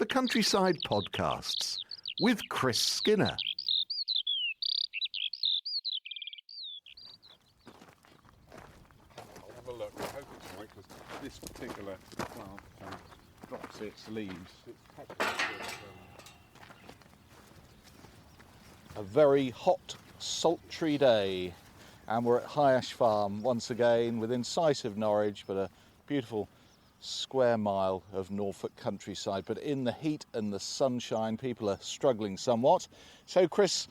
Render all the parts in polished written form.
the Countryside Podcasts with Chris Skinner. I'll have a look. I hope it's right, because this particular plant drops its leaves. It's a very hot, sultry day, and we're at High Ash Farm once again within sight of Norwich, but a beautiful square mile of Norfolk countryside. But in the heat and the sunshine, people are struggling somewhat. So, Chris,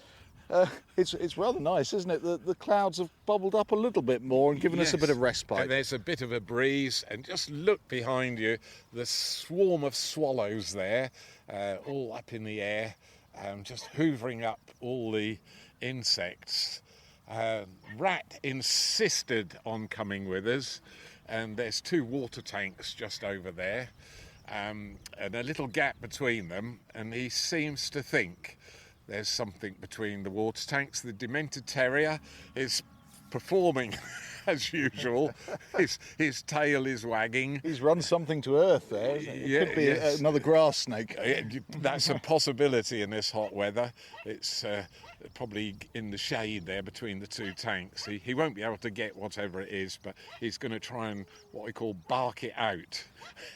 it's rather nice, isn't it? The clouds have bubbled up a little bit more and given us a bit of respite. And there's a bit of a breeze, and just look behind you, the swarm of swallows there, all up in the air, just hoovering up all the insects. Rat insisted on coming with us, and there's two water tanks just over there, and a little gap between them, and he seems to think there's something between the water tanks. The demented terrier is performing as usual. His tail is wagging. He's run something to earth there. It could be another grass snake. That's a possibility in this hot weather. It's probably in the shade there between the two tanks. He won't be able to get whatever it is, but he's going to try and what we call bark it out.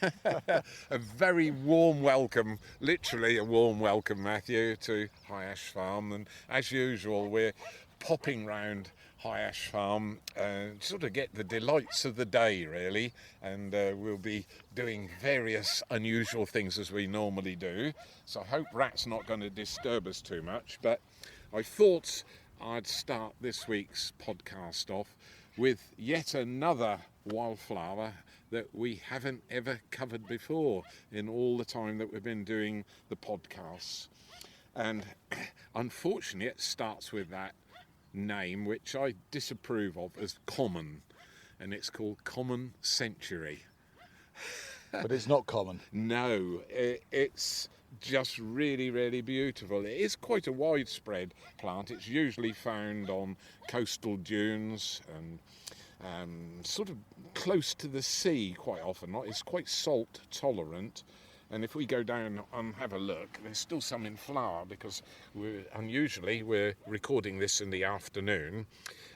A very warm welcome, literally a warm welcome, Matthew, to High Ash Farm. And as usual, we're popping round High Ash Farm, sort of get the delights of the day, really, and we'll be doing various unusual things as we normally do. So I hope Rat's not going to disturb us too much, but I thought I'd start this week's podcast off with yet another wildflower that we haven't ever covered before in all the time that we've been doing the podcasts. And unfortunately, it starts with that name which I disapprove of as common, and it's called common centaury. But it's not common. No, it's just really, really beautiful. It is quite a widespread plant. It's usually found on coastal dunes and sort of close to the sea quite often. It's quite salt tolerant. And if we go down and have a look, there's still some in flower, because we're recording this in the afternoon,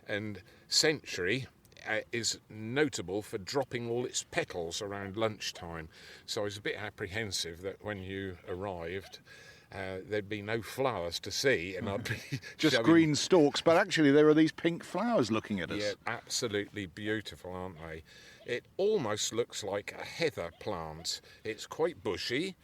and centaury is notable for dropping all its petals around lunchtime. So I was a bit apprehensive that when you arrived, there'd be no flowers to see, and I'd be just green stalks. But actually, there are these pink flowers looking at us. Yeah, absolutely beautiful, aren't they? It almost looks like a heather plant. It's quite bushy,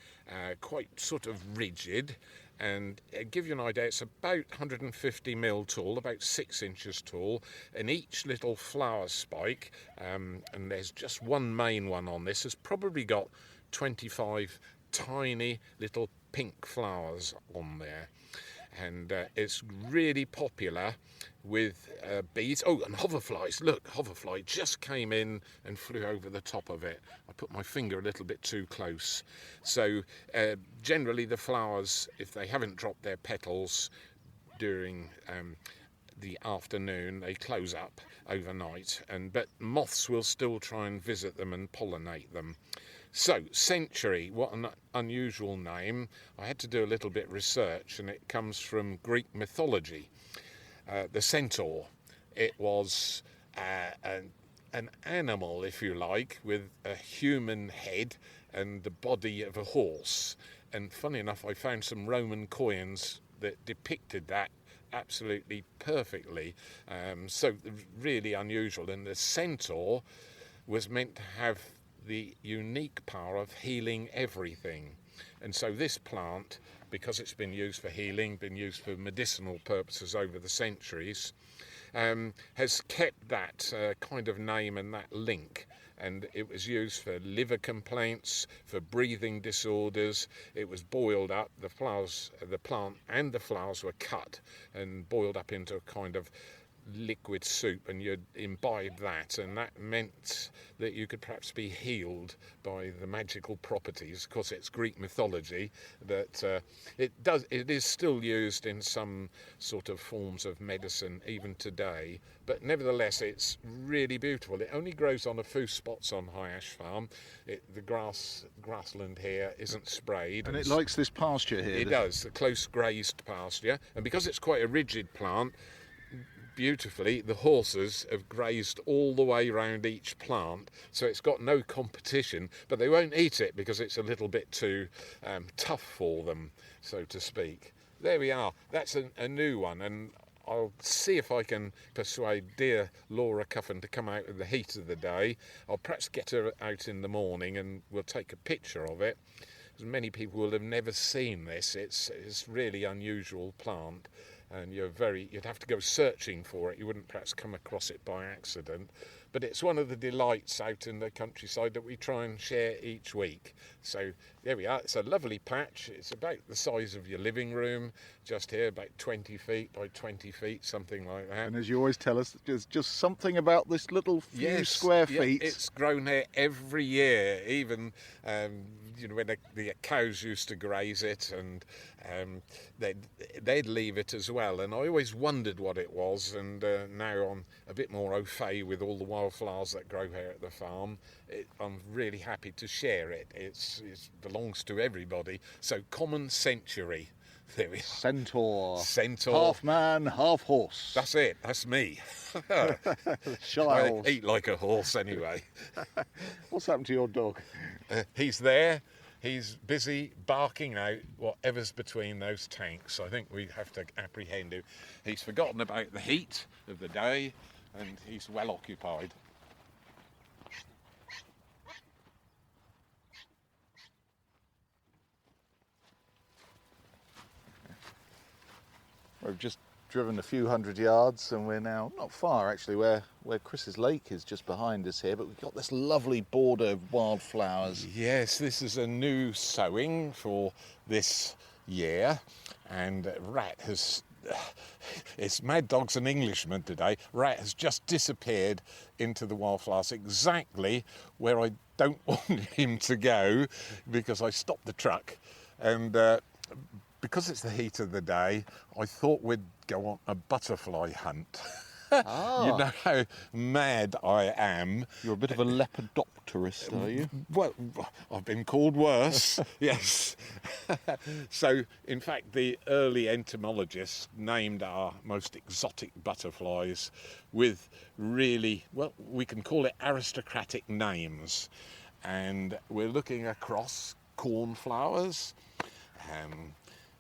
quite sort of rigid, and give you an idea, it's about 150 mil tall, about 6 inches tall, and each little flower spike, and there's just one main one on this, has probably got 25 tiny little pink flowers on there. And it's really popular with bees. Oh, and hoverflies. Look, hoverfly just came in and flew over the top of it. I put my finger a little bit too close. So generally the flowers, if they haven't dropped their petals during the afternoon, they close up overnight. But moths will still try and visit them and pollinate them. So, centaury, what an unusual name. I had to do a little bit of research, and it comes from Greek mythology. The centaur, it was an animal, if you like, with a human head and the body of a horse. And funny enough, I found some Roman coins that depicted that absolutely perfectly. So really unusual. And the centaur was meant to have the unique power of healing everything. And so this plant, because it's been used for healing, been used for medicinal purposes over the centuries, has kept that kind of name and that link. And it was used for liver complaints, for breathing disorders. It was boiled up. The flowers, the plant and the flowers were cut and boiled up into a kind of liquid soup, and you'd imbibe that, and that meant that you could perhaps be healed by the magical properties. Of course, it's Greek mythology, but it is still used in some sort of forms of medicine even today. But nevertheless, it's really beautiful. It only grows on a few spots on High Ash Farm. The grassland here isn't sprayed. And it likes this pasture here. It does, a close grazed pasture, and because it's quite a rigid plant, beautifully, the horses have grazed all the way around each plant, so it's got no competition, but they won't eat it because it's a little bit too tough for them, so to speak. There we are. That's a new one, and I'll see if I can persuade dear Laura Cuffin to come out in the heat of the day. I'll perhaps get her out in the morning and we'll take a picture of it. Many people will have never seen this. It's really unusual plant, and you'd have to go searching for it. You wouldn't perhaps come across it by accident, but it's one of the delights out in the countryside that we try and share each week. So there we are. It's a lovely patch. It's about the size of your living room, just here, about 20 feet by 20 feet, something like that. And as you always tell us, there's just something about this little few square feet. It's grown here every year, even when the cows used to graze it, and they'd leave it as well. And I always wondered what it was, and now I'm a bit more au fait with all the wildflowers that grow here at the farm. I'm really happy to share it. It belongs to everybody. So common centaury. There we are. Centaur. Centaur. Half man, half horse. That's it. That's me. Shall I I horse? eat like a horse anyway. What's happened to your dog? He's there. He's busy barking out whatever's between those tanks. I think we have to apprehend him. He's forgotten about the heat of the day, and he's well occupied. We've just driven a few hundred yards, and we're now not far actually where Chris's lake is, just behind us here, but we've got this lovely border of wildflowers. Yes, this is a new sowing for this year, and Rat has... It's Mad Dog's an Englishman today. Rat has just disappeared into the wildflowers exactly where I don't want him to go, because I stopped the truck, and because it's the heat of the day, I thought we'd go on a butterfly hunt. You know how mad I am. You're a bit of a lepidopterist, are you? Well, I've been called worse, yes. So, in fact, the early entomologists named our most exotic butterflies with really, well, we can call it aristocratic names. And we're looking across cornflowers,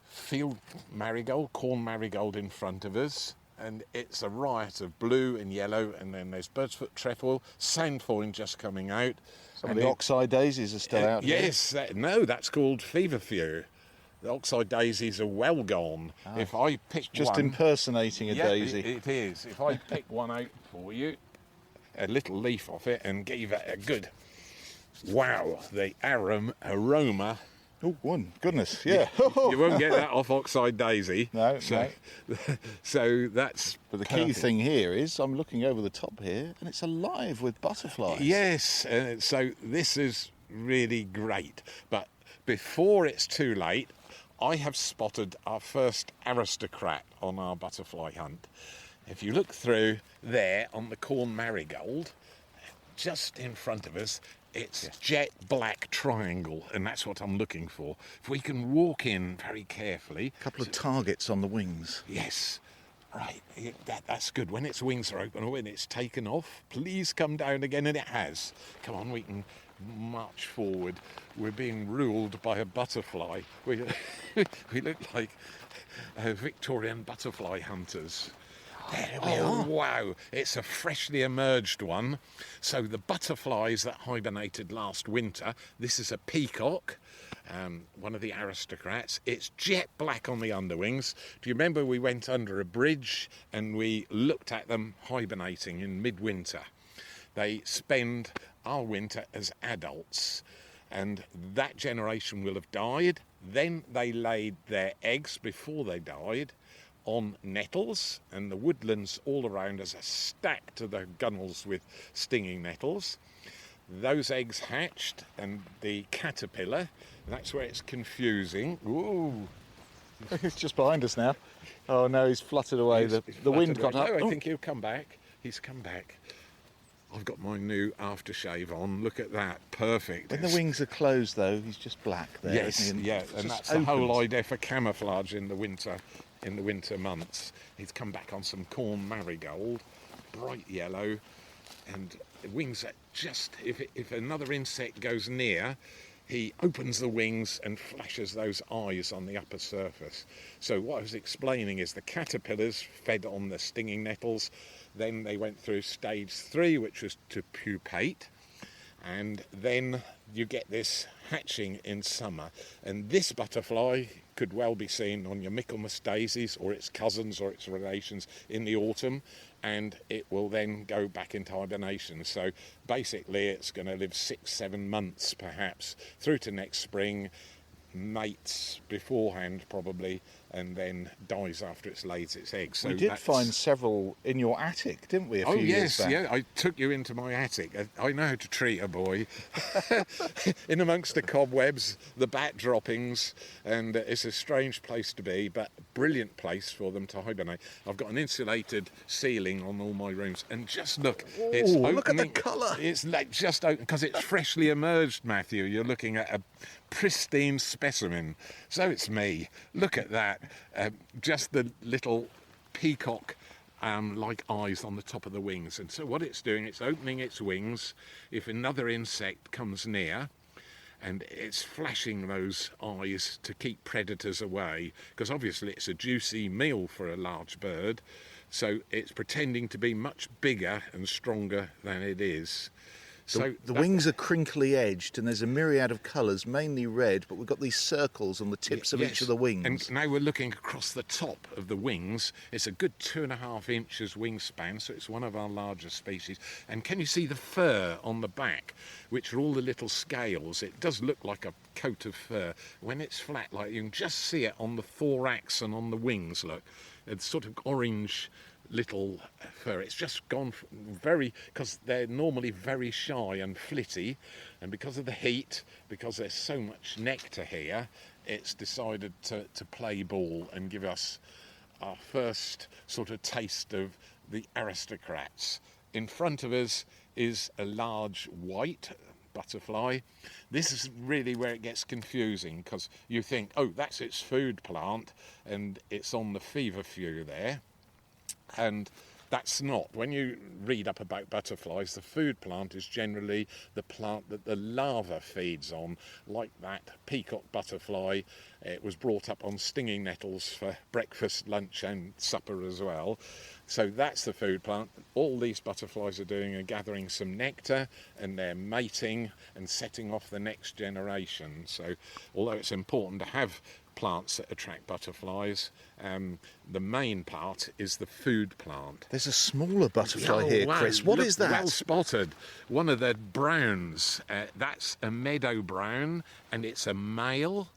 field marigold, corn marigold in front of us, and it's a riot of blue and yellow, and then there's bird's-foot trefoil, sandfoin just coming out. Some of the oxeye daisies are still out here. Yes, that's called feverfew. The oxeye daisies are well gone. If I pick just one... impersonating a daisy. It is. If I pick one out for you, a little leaf off it, and give it a good... Wow, the aroma... Oh, one. Goodness, yeah. You won't get that off oxeye daisy. No. So that's... But the key thing here is I'm looking over the top here, and it's alive with butterflies. Yes, so this is really great. But before it's too late, I have spotted our first aristocrat on our butterfly hunt. If you look through there on the corn marigold, just in front of us, it's jet black triangle, and that's what I'm looking for. If we can walk in very carefully... A couple of targets on the wings. Yes. Right, that's good. When its wings are open or when it's taken off, please come down again, and it has. Come on, we can march forward. We're being ruled by a butterfly. We look like Victorian butterfly hunters. There we are. Wow, it's a freshly emerged one. So the butterflies that hibernated last winter, this is a peacock, one of the aristocrats. It's jet black on the underwings. Do you remember we went under a bridge and we looked at them hibernating in midwinter? They spend our winter as adults, and that generation will have died. Then they laid their eggs before they died on nettles, and the woodlands all around us are stacked to the gunnels with stinging nettles. Those eggs hatched, and the caterpillar, that's where it's confusing. Ooh, He's just behind us now. Oh no, he's fluttered away. He's The wind fluttered got up. away. No, I Oh. think he'll come back. He's come back. I've got my new aftershave on. Look at that. Perfect. When the wings are closed, though, he's just black there. Yes, isn't he? yeah, It and just that's the whole opens. idea for camouflage in the winter months. He's come back on some corn marigold, bright yellow, and the wings are just, if another insect goes near, he opens the wings and flashes those eyes on the upper surface. So what I was explaining is the caterpillars fed on the stinging nettles, then they went through stage 3, which was to pupate, and then you get this hatching in summer. And this butterfly could well be seen on your Michaelmas daisies or its cousins or its relations in the autumn, and it will then go back into hibernation. So basically it's going to live 6-7 months perhaps through to next spring, mates beforehand probably, and then dies after it's laid its eggs. So We did that's- find several in your attic, didn't we, a Oh few years yes, back? yeah. I took you into my attic. I know how to treat a boy. In amongst the cobwebs, the bat droppings, and it's a strange place to be, but a brilliant place for them to hibernate. I've got an insulated ceiling on all my rooms, and just look, it's Ooh, opening. look at the colour. It's like just open because it's freshly emerged, Matthew. You're looking at a pristine specimen. So it's me. Look at that. Just the little peacock like eyes on the top of the wings. And so what it's doing, it's opening its wings if another insect comes near, and it's flashing those eyes to keep predators away, because obviously it's a juicy meal for a large bird, so it's pretending to be much bigger and stronger than it is. So The that- wings are crinkly edged, and there's a myriad of colours, mainly red, but we've got these circles on the tips of each Yes, of the wings. And now we're looking across the top of the wings. It's a good 2.5 inches wingspan, so it's one of our larger species. And can you see the fur on the back, which are all the little scales? It does look like a coat of fur. When it's flat, like you can just see it on the thorax and on the wings, look. It's sort of orange little fur. It's just gone very, because they're normally very shy and flitty, and because of the heat, because there's so much nectar here, it's decided to play ball and give us our first sort of taste of the aristocrats. In front of us is a large white butterfly. This is really where it gets confusing, because you think, oh, that's its food plant, and it's on the feverfew there. And that's not. When you read up about butterflies, the food plant is generally the plant that the larva feeds on, like that peacock butterfly. It was brought up on stinging nettles for breakfast, lunch and supper as well. So that's the food plant. All these butterflies are doing are gathering some nectar, and they're mating and setting off the next generation. So although it's important to have plants that attract butterflies, the main part is the food plant. There's a smaller butterfly Oh, here, wow, Chris. What look, is that? Well spotted. One of the browns. That's a meadow brown, and it's a male.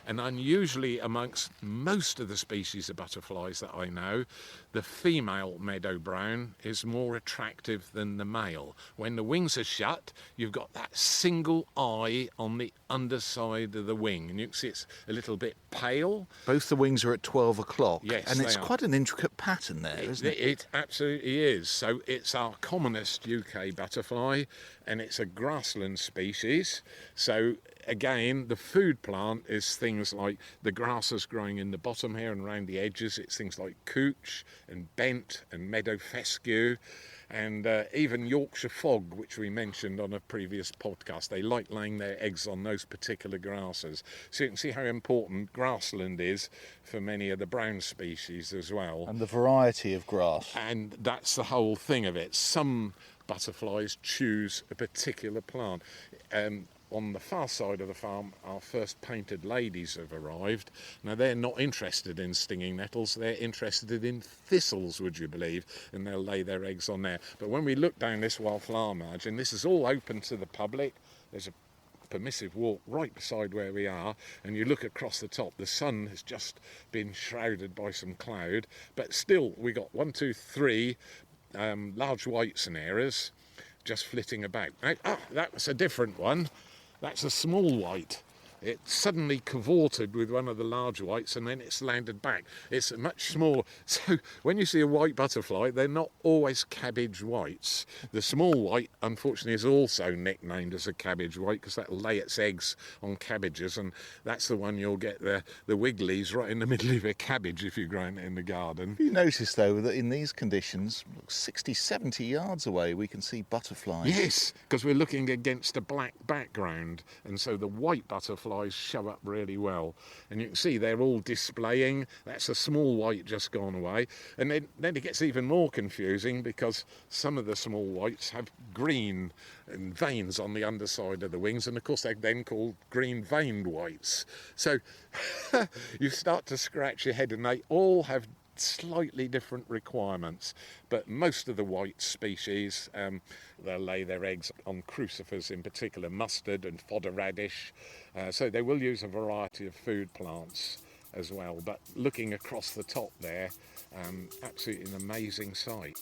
And unusually amongst most of the species of butterflies that I know, the female meadow brown is more attractive than the male. When the wings are shut, you've got that single eye on the underside of the wing, and you can see it's a little bit pale. Both the wings are at 12 o'clock. Yes, and they it's are. quite an intricate pattern there, isn't it? It absolutely is. So it's our commonest UK butterfly, and it's a grassland species. So again, the food plant is things like the grasses growing in the bottom here and around the edges. It's things like couch and bent and meadow fescue, and even Yorkshire fog, which we mentioned on a previous podcast. They like laying their eggs on those particular grasses. So you can see how important grassland is for many of the brown species as well. And the variety of grass. And that's the whole thing of it. Some butterflies choose a particular plant. On the far side of the farm, our first painted ladies have arrived. Now, they're not interested in stinging nettles, they're interested in thistles, would you believe, and they'll lay their eggs on there. But when we look down this wildflower margin, this is all open to the public. There's a permissive walk right beside where we are, and you look across the top, the sun has just been shrouded by some cloud, but still we got 1, 2, 3 large whites and errors just flitting about. That's a different one. That's a small white. It suddenly cavorted with one of the large whites and then it's landed back. It's much smaller. So when you see a white butterfly, they're not always cabbage whites. The small white, unfortunately, is also nicknamed as a cabbage white because that'll lay its eggs on cabbages, and that's the one you'll get the wigglies right in the middle of your cabbage if you're growing it in the garden. You notice, though, that in these conditions, 60, 70 yards away, we can see butterflies. Yes, because we're looking against a black background, and so the white butterflies show up really well. And you can see they're all displaying. That's a small white just gone away. And then it gets even more confusing because some of the small whites have green and veins on the underside of the wings, and of course they're then called green veined whites. So you start to scratch your head, and they all have slightly different requirements, but most of the white species they'll lay their eggs on crucifers, in particular mustard and fodder radish, so they will use a variety of food plants as well. But looking across the top there, absolutely an amazing sight.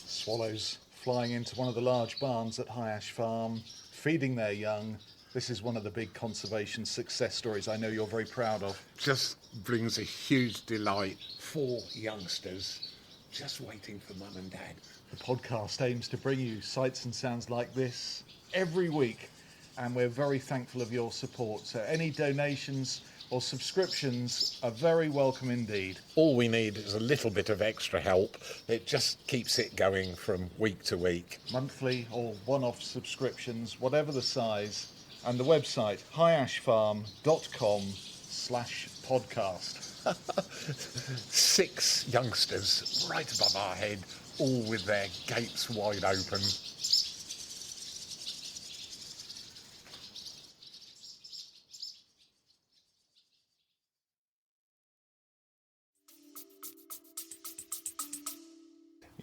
Swallows flying into one of the large barns at High Ash Farm, feeding their young. This is one of the big conservation success stories I know you're very proud of. Just brings a huge delight. 4 youngsters just waiting for mum and dad. The podcast aims to bring you sights and sounds like this every week, and we're very thankful of your support. So any donations or subscriptions are very welcome indeed. All we need is a little bit of extra help. It just keeps it going from week to week. Monthly or one-off subscriptions, whatever the size. And the website, highashfarm.com/podcast. 6 youngsters right above our head, all with their gates wide open.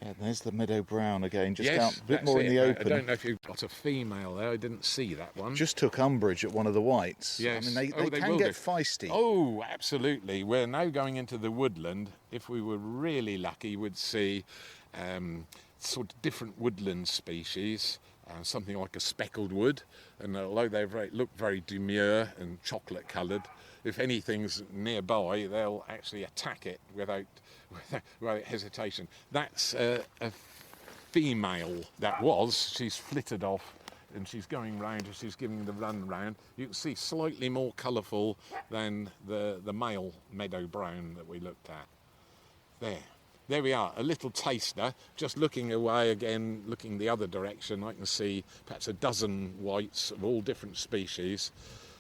Yeah, there's the meadow brown again, just Yes, out a bit that's more in it. the I open. don't know if you've got a female there. I didn't see that one. Just took umbrage at one of the whites. Yes. I mean, they They can will get do. feisty. Oh, absolutely. We're now going into the woodland. If we were really lucky, we'd see sort of different woodland species, something like a speckled wood. And although they look very demure and chocolate coloured, if anything's nearby, they'll actually attack it without hesitation. That's a female. She's flitted off and she's going round and she's giving the run round. You can see slightly more colourful than the male meadow brown that we looked at. There we are, a little taster. Just looking away again, looking the other direction, I can see perhaps a dozen whites of all different species.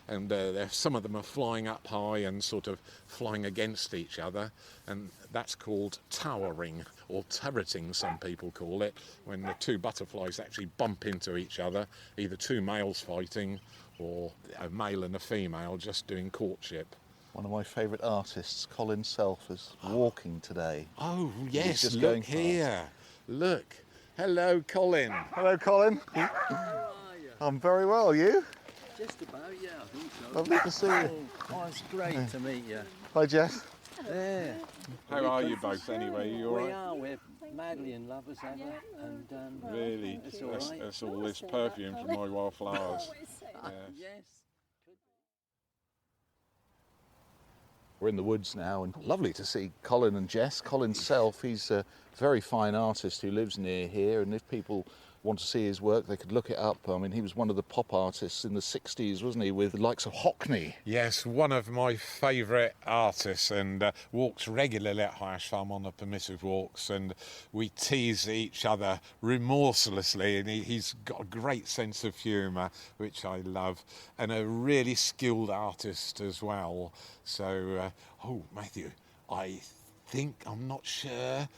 And some of them are flying up high and sort of flying against each other, and that's called towering, or turreting some people call it, when the 2 butterflies actually bump into each other, either 2 males fighting or a male and a female just doing courtship. One of my favourite artists, Colin Self, is walking today. Oh yes, just going look here, look. Hello, Colin. Hello, Colin. I'm very well, you? Just about, yeah, I think so. Lovely to see you. Oh, it's great to meet you. Hi, Jess. Yeah. How are you both anyway? You all We right? are, we're madly in love as ever, and Really? it's all right. That's all this perfume from my wildflowers. Yes. We're in the woods now, and lovely to see Colin and Jess. Colin Self, he's a very fine artist who lives near here, and if people want to see his work, they could look it up. I mean, he was one of the pop artists in the 60s, wasn't he, with the likes of Hockney? Yes, one of my favourite artists, and walks regularly at High Ash Farm on the permissive walks, and we tease each other remorselessly, and he's got a great sense of humour, which I love, and a really skilled artist as well. So, Matthew, I'm not sure,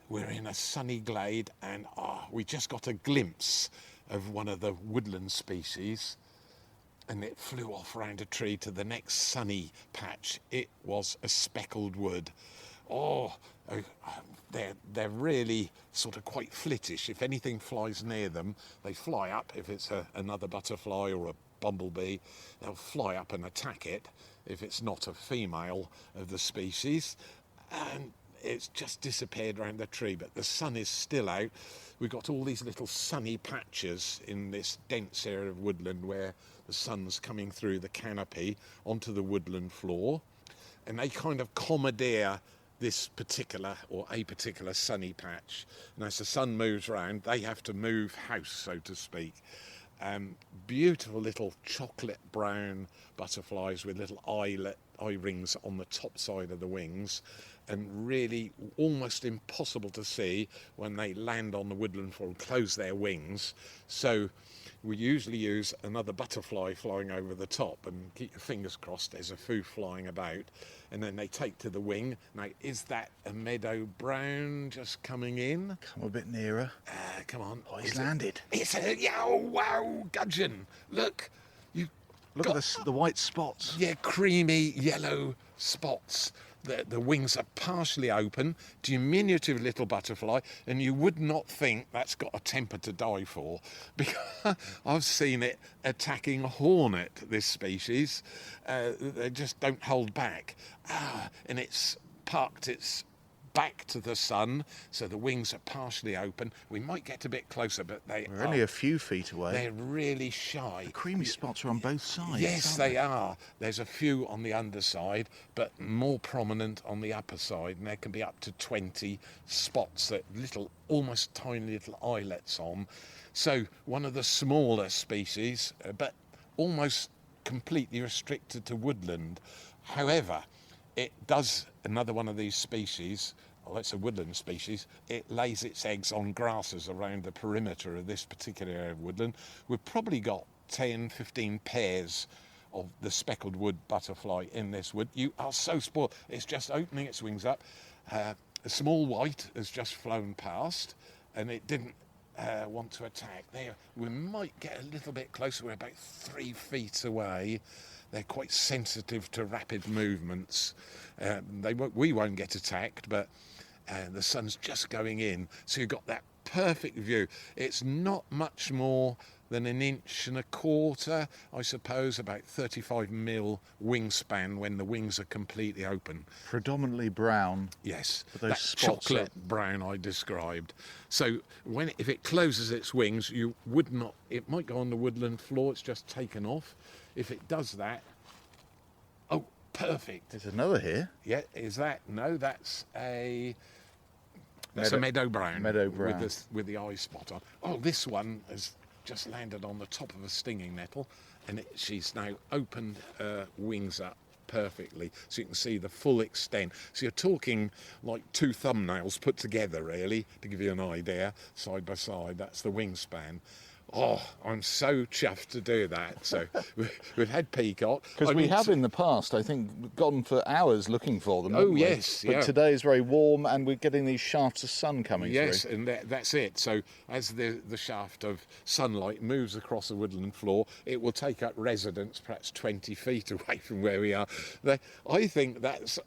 we're in a sunny glade, and we just got a glimpse of one of the woodland species, and it flew off round a tree to the next sunny patch. It was a speckled wood. They're they're really sort of quite flittish. If anything flies near them, they fly up. If it's another butterfly or a bumblebee, they'll fly up and attack it if it's not a female of the species. And it's just disappeared around the tree, but the sun is still out. We've got all these little sunny patches in this dense area of woodland where the sun's coming through the canopy onto the woodland floor, and they kind of commandeer this particular or a particular sunny patch. And as the sun moves around, they have to move house, so to speak. Beautiful little chocolate brown butterflies with little eye rings on the top side of the wings, and really almost impossible to see when they land on the woodland floor and close their wings. So we usually use another butterfly flying over the top, and keep your fingers crossed there's a few flying about, and then they take to the wing. Now, is that a meadow brown just coming in? Come a bit nearer. Come on. Oh, he's landed. It's a, yeah, oh, wow, Gudgin. Look, you Look at the white spots. Yeah, creamy yellow spots. The wings are partially open, diminutive little butterfly, and you would not think that's got a temper to die for, because I've seen it attacking a hornet, this species. They just don't hold back. And it's parked its back to the sun, so the wings are partially open. We might get a bit closer, but We're only a few feet away. They're really shy. The creamy spots are on both sides. Yes, they are. There's a few on the underside, but more prominent on the upper side, and there can be up to 20 spots, that little, almost tiny little eyelets on. So one of the smaller species, but almost completely restricted to woodland. However, it does, another one of these species, well, it's a woodland species, it lays its eggs on grasses around the perimeter of this particular area of woodland. We've probably got 10, 15 pairs of the speckled wood butterfly in this wood. You are so spoiled. It's just opening its wings up. A small white has just flown past, and it didn't want to attack. There, we might get a little bit closer. We're about 3 feet away. They're quite sensitive to rapid movements. We won't get attacked, but the sun's just going in, so you've got that perfect view. It's not much more than 1.25 inches, I suppose, about 35 mil wingspan when the wings are completely open. Predominantly brown. Yes, But those that spots chocolate brown I described. So if it closes its wings, you would not. It might go on the woodland floor. It's just taken off. If it does that, oh, perfect. There's another here. Yeah, is that? No, that's a. That's a meadow brown. Meadow brown. With the eye spot on. Oh, this one has just landed on the top of a stinging nettle, and she's now opened her wings up perfectly, so you can see the full extent. So you're talking like 2 thumbnails put together, really, to give you an idea, side by side. That's the wingspan. Oh, I'm so chuffed to do that. So we've had peacock. Because we have in the past, I think, gone for hours looking for them. Oh, haven't we? yes, But yeah. today is very warm, and we're getting these shafts of sun coming Yes, through. and that's it. So as the shaft of sunlight moves across the woodland floor, it will take up residence perhaps 20 feet away from where we are. I think that's,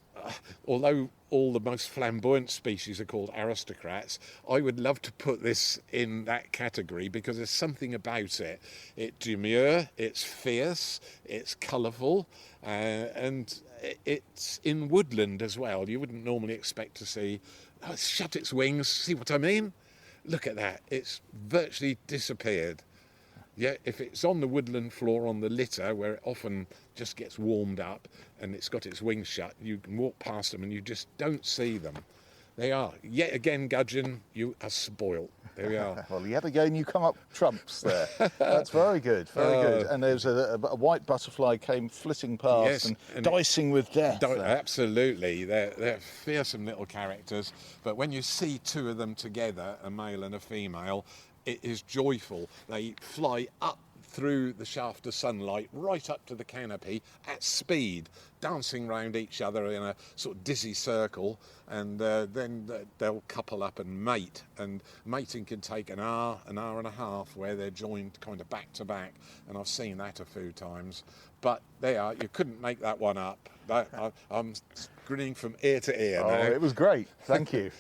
although all the most flamboyant species are called aristocrats, I would love to put this in that category, because there's something about it. It's demure, it's fierce, it's colourful, and it's in woodland as well. You wouldn't normally expect to see. Oh, it's shut its wings. See what I mean? Look at that. It's virtually disappeared. Yeah, if it's on the woodland floor on the litter, where it often just gets warmed up and it's got its wings shut, you can walk past them and you just don't see them. They are. Yet again, Gudgin, you are spoilt. There we are. Well, yet again, you come up trumps there. That's very good, very good. And there's a white butterfly came flitting past, Yes, and dicing with death. there. Absolutely. They're fearsome little characters. But when you see 2 of them together, a male and a female, it is joyful. They fly up through the shaft of sunlight right up to the canopy at speed, dancing round each other in a sort of dizzy circle, and then they'll couple up and mate. And mating can take an hour and a half, where they're joined kind of back to back, and I've seen that a few times. But they are, you couldn't make that one up. I'm grinning from ear to ear Oh, now. it was great. Thank you.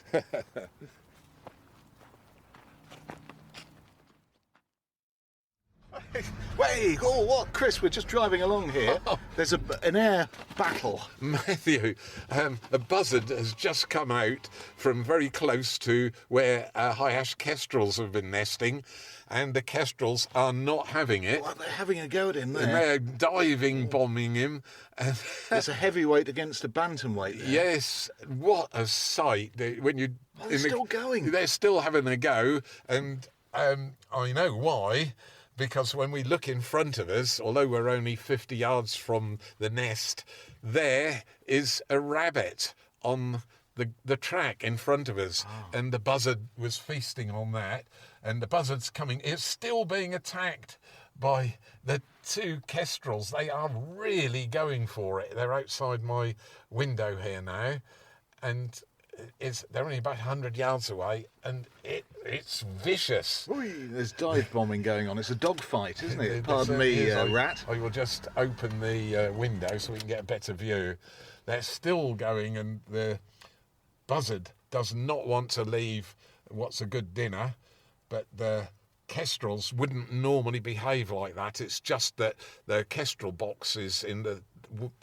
Wait, oh, what? Chris, we're just driving along here. There's an air battle. Matthew, a buzzard has just come out from very close to where high ash kestrels have been nesting, and the kestrels are not having it. Well, they're having a go at him And there. they're diving bombing him. And There's a heavyweight against a bantamweight there. yes, what a sight! When you they're still going. They're still having a go, and I know why. Because when we look in front of us, although we're only 50 yards from the nest, there is a rabbit on the track in front of us. And the buzzard was feasting on that. And the buzzard's coming. It's still being attacked by the two kestrels. They are really going for it. They're outside my window here now. And they're only about 100 yards away, and it's vicious. Oi, there's dive bombing going on. It's a dog fight, isn't it? It Pardon certainly me, is. rat. I will just open the window so we can get a better view. They're still going, and the buzzard does not want to leave what's a good dinner, but the kestrels wouldn't normally behave like that. It's just that the kestrel box is in the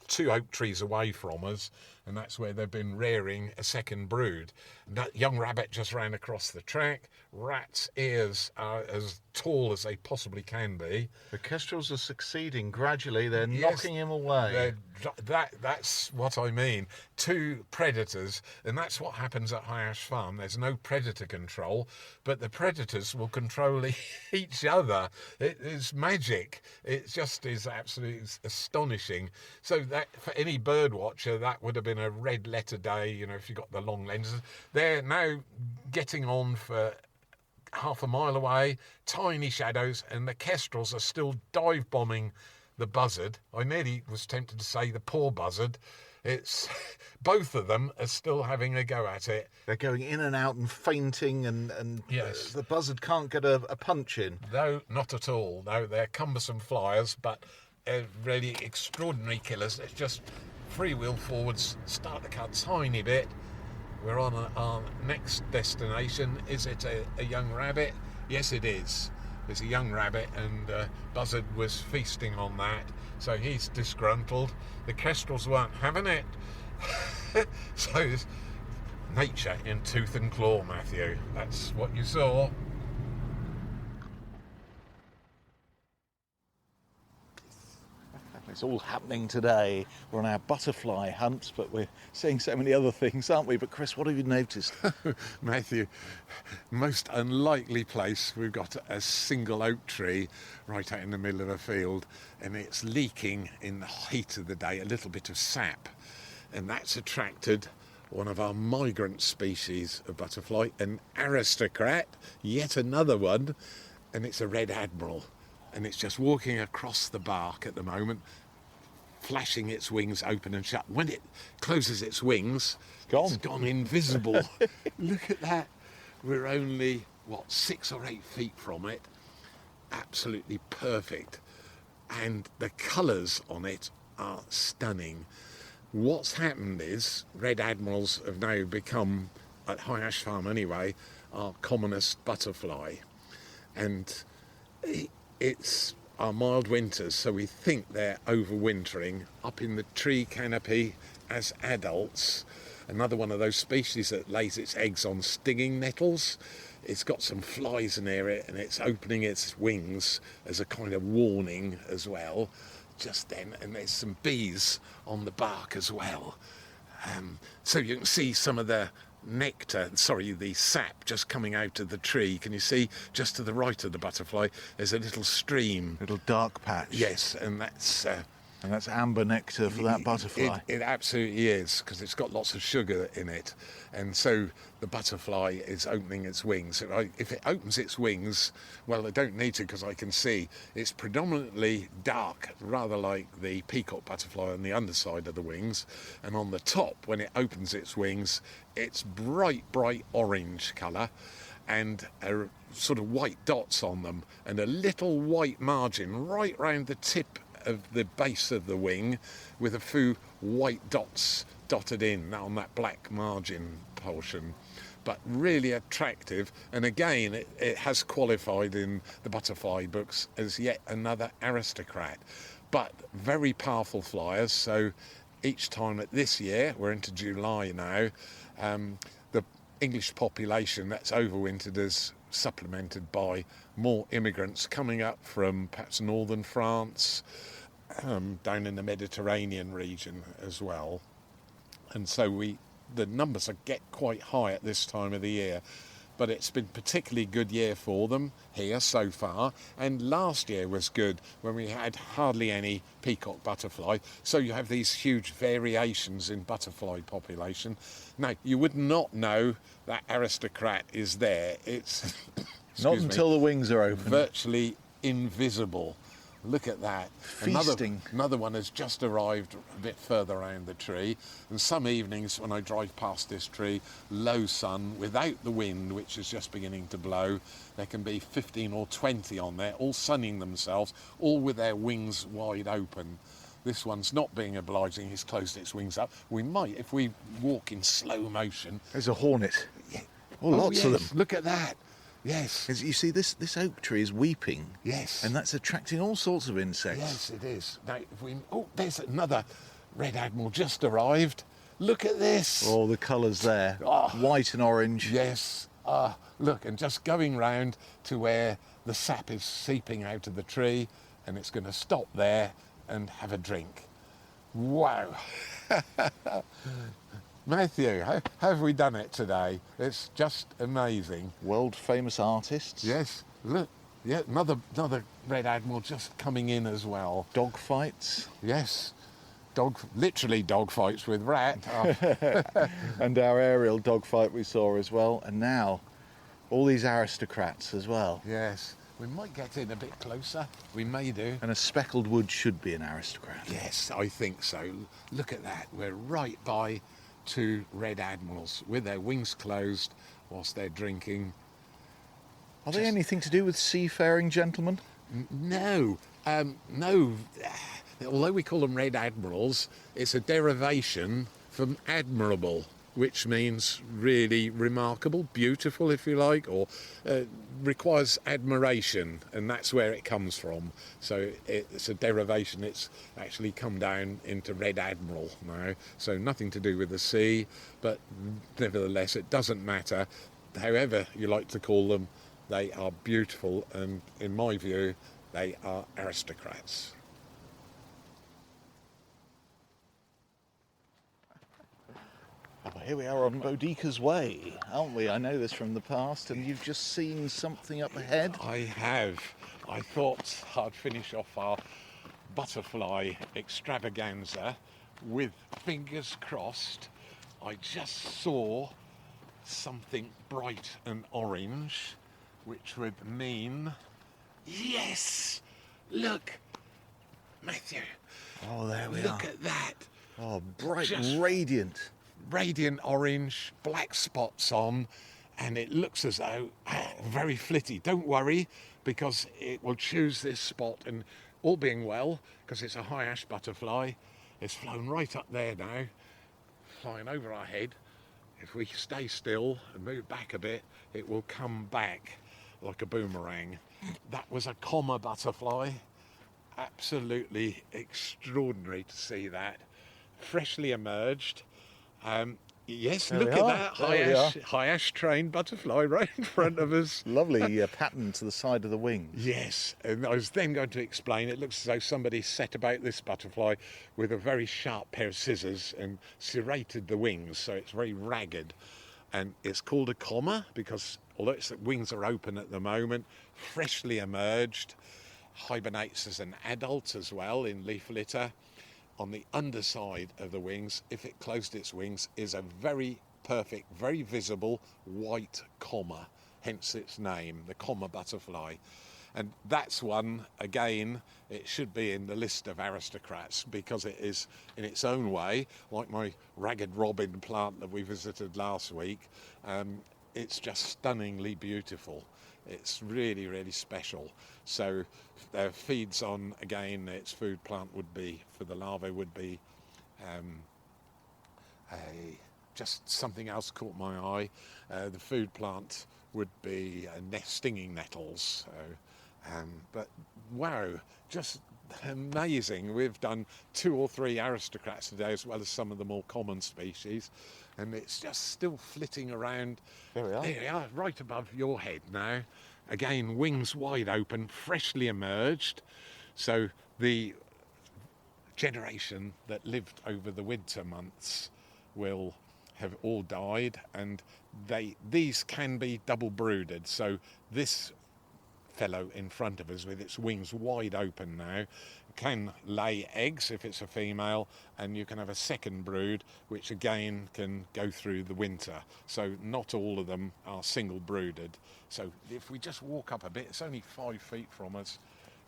2 oak trees away from us, and that's where they've been rearing a second brood. And that young rabbit just ran across the track. Rat's ears are as tall as they possibly can be. The kestrels are succeeding gradually. They're Yes, knocking him away. That's what I mean. 2 predators, and that's what happens at High Ash Farm. There's no predator control, but the predators will control each other. It is magic. It just is absolutely astonishing. So that for any bird watcher, that would have been a red letter day, if you got the long lenses. They're now getting on for half a mile away, tiny shadows, and the kestrels are still dive bombing the buzzard. I nearly was tempted to say the poor buzzard. It's both of them are still having a go at it. They're going in and out and fainting, and Yes. the buzzard can't get a punch in. No, not at all. No, they're cumbersome flyers, but really extraordinary killers. It's just free wheel forwards, start the cut tiny bit. We're on our next destination. Is it a young rabbit? Yes, it is. It's a young rabbit, and buzzard was feasting on that, so he's disgruntled. The kestrels weren't having it. So it's nature in tooth and claw, Matthew. That's what you saw. It's all happening today. We're on our butterfly hunt, but we're seeing so many other things, aren't we? But Chris, what have you noticed? Matthew, most unlikely place. We've got a single oak tree right out in the middle of a field, and it's leaking in the heat of the day a little bit of sap, and that's attracted one of our migrant species of butterfly, an aristocrat, yet another one, and it's a red admiral, and it's just walking across the bark at the moment, flashing its wings open and shut. When it closes its wings, it's gone invisible. Look at that. We're only, 6 or 8 feet from it. Absolutely perfect. And the colours on it are stunning. What's happened is red admirals have now become, at High Ash Farm anyway, our commonest butterfly. And it's our mild winters, so we think they're overwintering up in the tree canopy as adults. Another one of those species that lays its eggs on stinging nettles. It's got some flies near it, and it's opening its wings as a kind of warning as well, just then. And there's some bees on the bark as well. So you can see some of the the sap just coming out of the tree. Can you see just to the right of the butterfly there's a little stream? Little dark patch. Yes, and that's amber nectar for that butterfly. It absolutely is, because it's got lots of sugar in it, and so the butterfly is opening its wings. If it opens its wings, well, I don't need to, because I can see it's predominantly dark, rather like the peacock butterfly on the underside of the wings, and on the top, when it opens its wings, it's bright orange colour, and sort of white dots on them, and a little white margin right round the tip of the base of the wing, with a few white dots dotted in on that black margin portion. But really attractive, and again it has qualified in the butterfly books as yet another aristocrat, but very powerful flyers. So each time this year, we're into July now, the English population that's overwintered is supplemented by more immigrants coming up from perhaps northern France, down in the Mediterranean region as well, and so the numbers get quite high at this time of the year. But it's been particularly good year for them here so far, and last year was good when we had hardly any peacock butterfly, so you have these huge variations in butterfly population. Now, you would not know that aristocrat is there. It's Not until the wings are open. Virtually invisible. Look at that. Feasting. Another one has just arrived a bit further around the tree. And some evenings when I drive past this tree, low sun, without the wind, which is just beginning to blow, there can be 15 or 20 on there, all sunning themselves, all with their wings wide open. This one's not being obliging, he's closed its wings up. We might, if we walk in slow motion. There's a hornet. Yeah. Oh, lots of them. Look at that. Yes. You see, this oak tree is weeping. Yes. And that's attracting all sorts of insects. Yes, it is. Now, there's another red admiral just arrived. Look at this. Oh, the colours there. Oh. White and orange. Yes. Look, and just going round to where the sap is seeping out of the tree, and it's going to stop there and have a drink. Wow. Matthew, how have we done it today? It's just amazing. World famous artists. Yes, look, yeah, another red admiral just coming in as well. Dog fights. Yes, literally dog fights with rat. And our aerial dog fight we saw as well. And now, all these aristocrats as well. Yes, we might get in a bit closer. We may do. And a speckled wood should be an aristocrat. Yes, I think so. Look at that. We're right by two red admirals with their wings closed whilst they're drinking. Are they anything to do with seafaring gentlemen? No, no. Although we call them red admirals, it's a derivation from admirable, which means really remarkable, beautiful, if you like, or requires admiration, and that's where it comes from. So it's a derivation. It's actually come down into red admiral now, so nothing to do with the sea, but nevertheless it doesn't matter. However you like to call them, they are beautiful, and in my view they are aristocrats. Oh, here we are on Boudica's Way, aren't we? I know this from the past, and you've just seen something up ahead. I have. I thought I'd finish off our butterfly extravaganza with fingers crossed. I just saw something bright and orange, which would mean, yes, look, Matthew. Oh, there we are. Look at that. Oh, bright, Just radiant. Radiant orange, black spots on, and it looks as though very flitty. Don't worry, because it will choose this spot, and all being well, because it's a high ash butterfly, it's flown right up there now, flying over our head. If we stay still and move back a bit, it will come back like a boomerang. That was a comma butterfly. Absolutely extraordinary to see that. Freshly emerged. Yes, There look we at are. that high ash trained butterfly right in front of us. Lovely pattern to the side of the wings. Yes, and I was then going to explain, it looks as though somebody set about this butterfly with a very sharp pair of scissors and serrated the wings, so it's very ragged. And it's called a comma because although its wings are open at the moment, freshly emerged, hibernates as an adult as well in leaf litter. On the underside of the wings, if it closed its wings, is a very perfect, very visible white comma, hence its name, the comma butterfly. And that's one, again, it should be in the list of aristocrats because it is, in its own way, like my ragged robin plant that we visited last week, it's just stunningly beautiful. It's really, really special. So feeds on, again, its food plant would be, for the larvae, would be Just something else caught my eye. The food plant would be stinging nettles. So, but wow, just amazing. We've done 2 or 3 aristocrats today, as well as some of the more common species, and it's just still flitting around. There we are. There we are, right above your head now. Again, wings wide open, freshly emerged. So the generation that lived over the winter months will have all died, and these can be double brooded. So this fellow in front of us, with its wings wide open now, can lay eggs if it's a female, and you can have a second brood which again can go through the winter. So not all of them are single brooded. So if we just walk up a bit, it's only 5 feet from us.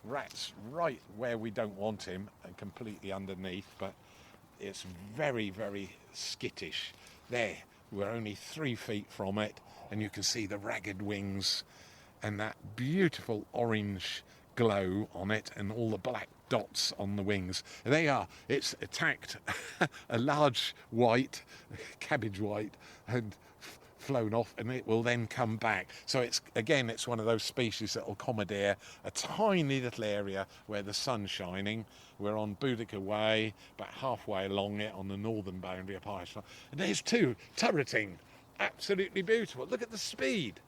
Rat's right where we don't want him and completely underneath, but it's very, very skittish. There, we're only 3 feet from it, and you can see the ragged wings and that beautiful orange glow on it and all the black dots on the wings. They are, it's attacked a large white, cabbage white, and flown off, and it will then come back. So it's one of those species that will commandeer a tiny little area where the sun's shining. We're on Boudica Way, about halfway along it on the northern boundary of High Farm. And there's 2 turreting, absolutely beautiful. Look at the speed,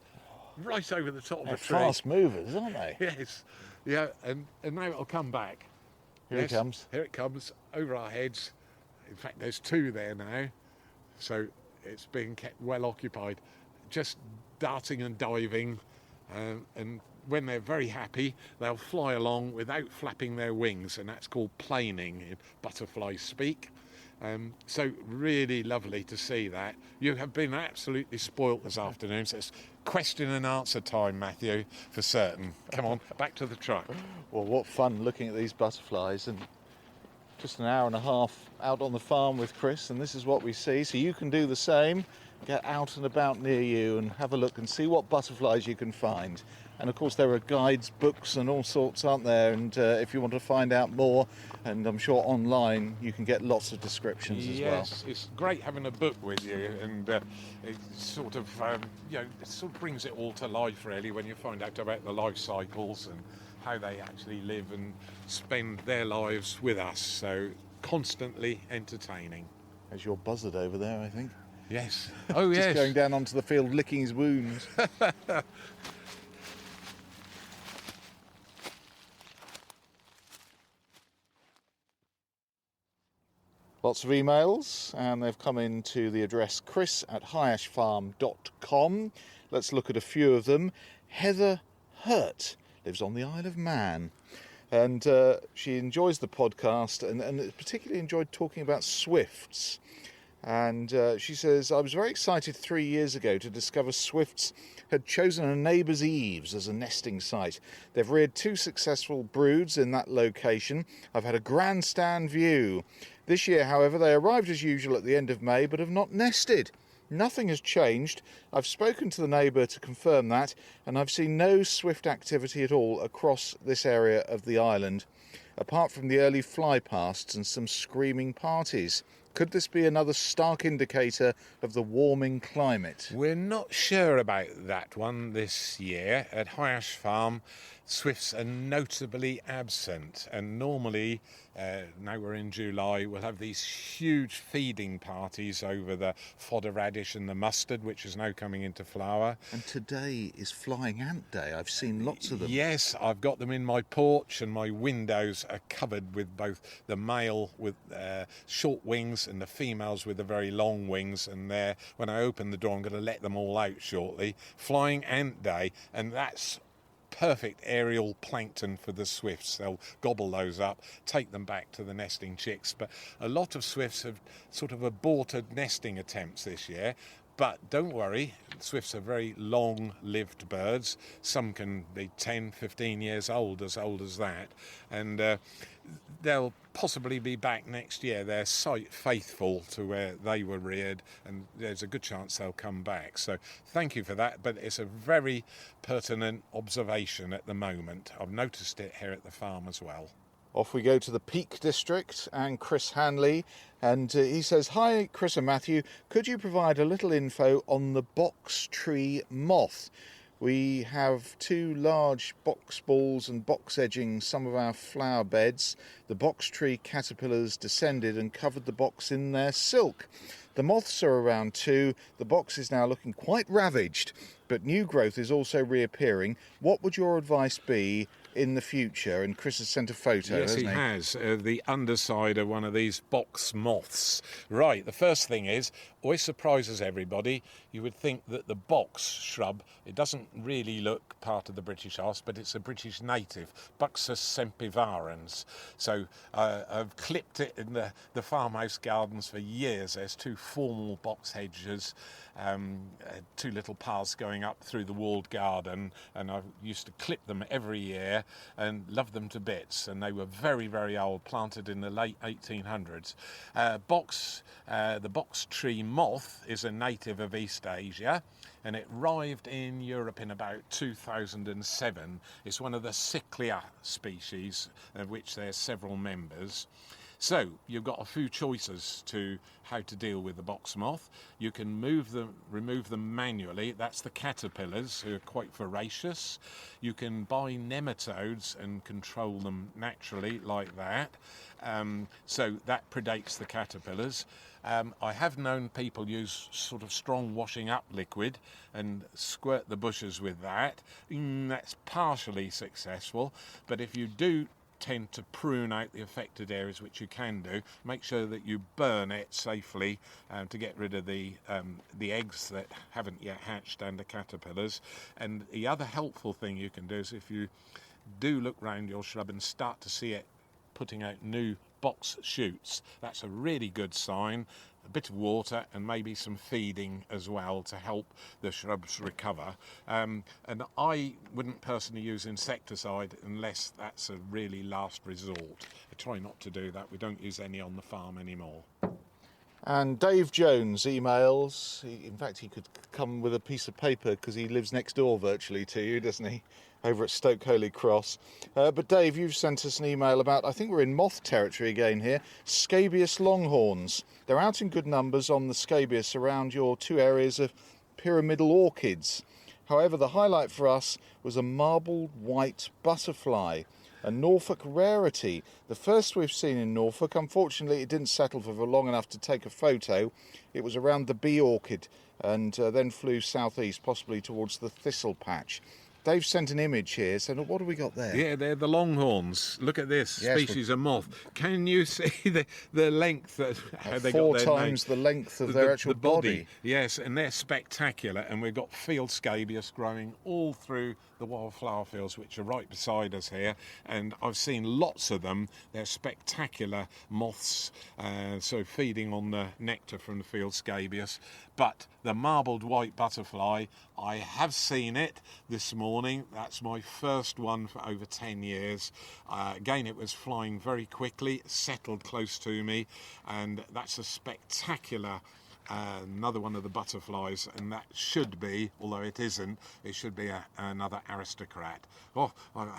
right over the top of the tree. Fast movers, aren't they? Yes, yeah, and now it'll come back. Here it comes. Here it comes, over our heads. In fact, there's 2 there now, so it's being kept well occupied, just darting and diving, and when they're very happy, they'll fly along without flapping their wings, and that's called planing in butterfly speak. So really lovely to see that. You have been absolutely spoilt this afternoon, so it's question and answer time, Matthew, for certain. Come on, back to the truck. Well, what fun looking at these butterflies, and just an hour and a half out on the farm with Chris, and this is what we see. So you can do the same. Get out and about near you and have a look and see what butterflies you can find. And of course there are guides, books and all sorts, aren't there? And if you want to find out more, and I'm sure online you can get lots of descriptions as well. Yes, it's great having a book with you, and it sort of it sort of brings it all to life really when you find out about the life cycles and how they actually live and spend their lives with us. So constantly entertaining. There's your buzzard over there, I think. Yes. Oh yes. Just going down onto the field licking his wounds. Lots of emails, and they've come in to the address chris@highashfarm.com. Let's look at a few of them. Heather Hurt lives on the Isle of Man, and she enjoys the podcast and particularly enjoyed talking about swifts. And she says, I was very excited 3 years ago to discover swifts had chosen a neighbour's eaves as a nesting site. They've reared 2 successful broods in that location. I've had a grandstand view. This year, however, they arrived as usual at the end of May, but have not nested. Nothing has changed. I've spoken to the neighbour to confirm that, and I've seen no swift activity at all across this area of the island, apart from the early flypasts and some screaming parties. Could this be another stark indicator of the warming climate? We're not sure about that one this year. At High Ash Farm, swifts are notably absent, and normally, now we're in July, we'll have these huge feeding parties over the fodder radish and the mustard, which is now coming into flower. And today is Flying Ant Day. I've seen lots of them. Yes, I've got them in my porch, and my windows are covered with both the male with short wings and the females with the very long wings, and when I open the door I'm going to let them all out shortly. Flying Ant Day, and that's perfect aerial plankton for the swifts. They'll gobble those up, take them back to the nesting chicks. But a lot of swifts have sort of aborted nesting attempts this year. But don't worry, swifts are very long-lived birds. Some can be 10, 15 years old as that. And they'll possibly be back next year. They're site faithful to where they were reared, and there's a good chance they'll come back. So thank you for that, but it's a very pertinent observation at the moment. I've noticed it here at the farm as well. Off we go to the Peak District and Chris Hanley, and he says, "Hi Chris and Matthew, could you provide a little info on the box tree moth? We have 2 large box balls and box edging some of our flower beds. The box tree caterpillars descended and covered the box in their silk. The moths are around 2. The box is now looking quite ravaged, but new growth is also reappearing. What would your advice be in the future?" And Chris has sent a photo, Yes, hasn't he he? has. The underside of one of these box moths. Right, the first thing is, always surprises everybody. You would think that the box shrub, it doesn't really look part of the British Isles, but it's a British native, Buxus sempivirens. So I've clipped it in the farmhouse gardens for years. There's 2 formal box hedges, 2 little paths going up through the walled garden, and I used to clip them every year and loved them to bits. And they were very, very old, planted in the late 1800s. The box tree moth is a native of East Asia, and it arrived in Europe in about 2007. It's one of the Cyclia species, of which there's several members. So you've got a few choices to how to deal with the box moth. You can remove them manually. That's the caterpillars, who are quite voracious. You can buy nematodes and control them naturally like that. So that predates the caterpillars. I have known people use sort of strong washing up liquid and squirt the bushes with that. That's partially successful, but if you do tend to prune out the affected areas, which you can do, make sure that you burn it safely to get rid of the eggs that haven't yet hatched and the caterpillars. And the other helpful thing you can do is, if you do look round your shrub and start to see it putting out new box shoots, that's a really good sign. A bit of water and maybe some feeding as well to help the shrubs recover. And I wouldn't personally use insecticide unless that's a really last resort. I try not to do that. We don't use any on the farm anymore. And Dave Jones emails. In fact, he could come with a piece of paper because he lives next door virtually to you, doesn't he? Over at Stoke Holy Cross. But Dave, you've sent us an email about, I think we're in moth territory again here, scabious longhorns. They're out in good numbers on the scabious around your 2 areas of pyramidal orchids. However, the highlight for us was a marbled white butterfly, a Norfolk rarity. The first we've seen in Norfolk. Unfortunately, it didn't settle for long enough to take a photo. It was around the bee orchid and then flew southeast, possibly towards the thistle patch. Dave sent an image here, so what have we got there? Yeah, they're the longhorns. Look at this species of moth. Can you see the length of how they got their name? 4 times the length of their actual body. Yes, and they're spectacular. And we've got field scabious growing all through the wildflower fields, which are right beside us here. And I've seen lots of them. They're spectacular moths, so feeding on the nectar from the field scabious. But the marbled white butterfly, I have seen it this morning. That's my first one for over 10 years. Again, it was flying very quickly, settled close to me, and that's a spectacular another one of the butterflies, and that should be, although it isn't, it should be another aristocrat. Oh, I'm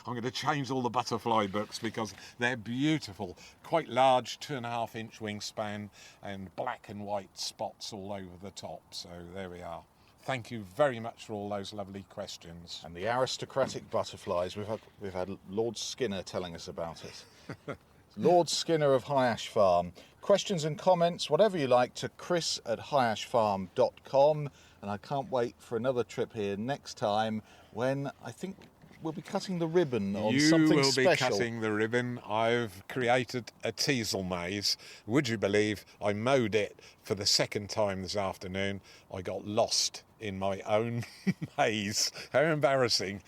going to change all the butterfly books because they're beautiful. Quite large, 2.5-inch wingspan, and black and white spots all over the top. So there we are. Thank you very much for all those lovely questions. And the aristocratic butterflies, we've had Lord Skinner telling us about it. Lord Skinner of High Ash Farm. Questions and comments, whatever you like, to chris@highashfarm.com. And I can't wait for another trip here next time when I think we'll be cutting the ribbon on something special. You will be cutting the ribbon. I've created a Teasel maze. Would you believe I mowed it for the 2nd time this afternoon? I got lost in my own maze. How embarrassing.